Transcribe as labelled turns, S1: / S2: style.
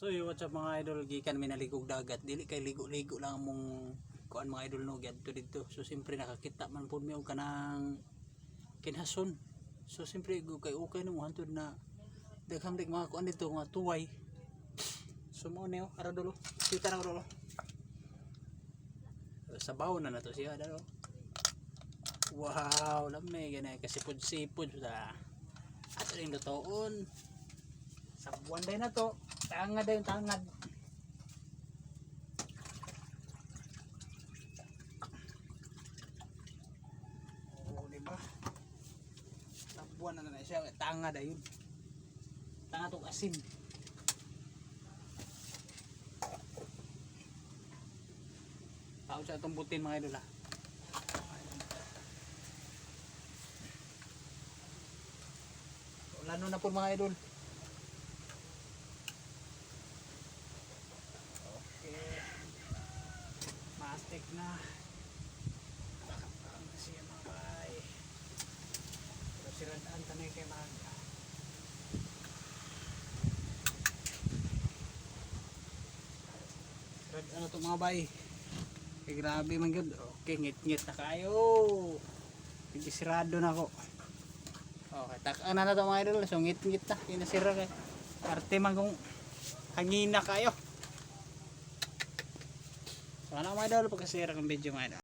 S1: So what's up mga idol, gikan mi naligog dagat, dili kay ligo-ligo lang mong kuan mga idol no gyud dito. So siyempre nakakita man pud mi og kanang kinhason. So siyempre kay okay no hantod na daghang mga kuan dito mga tuway. So mo ni ara dulo, kita na dulo. Sabaw na nato siya dalo. Wow, lamay ganay kasi sipod sa ato ring lutoon. Sabuan day na to. Tangad day yung tangad. Oh, diba? Sabuan na siya. Tangad day yun. Tangad tong asin. Tao sa itong butin mga idol ha. Lalo na po mga idol. Mastik na parang kasi yung mga bahay pero siradaan tanay kay maga siradaan na ito mga bahay grabe man yun. Okay, ngit-ngit na kayo hindi sirado na ako. Okay, takaan na ito mga idol. So ngit-ngit na kinasira kay parte man kung hangin na kayo. Sana mga idol, pagkasira ng video mga idol.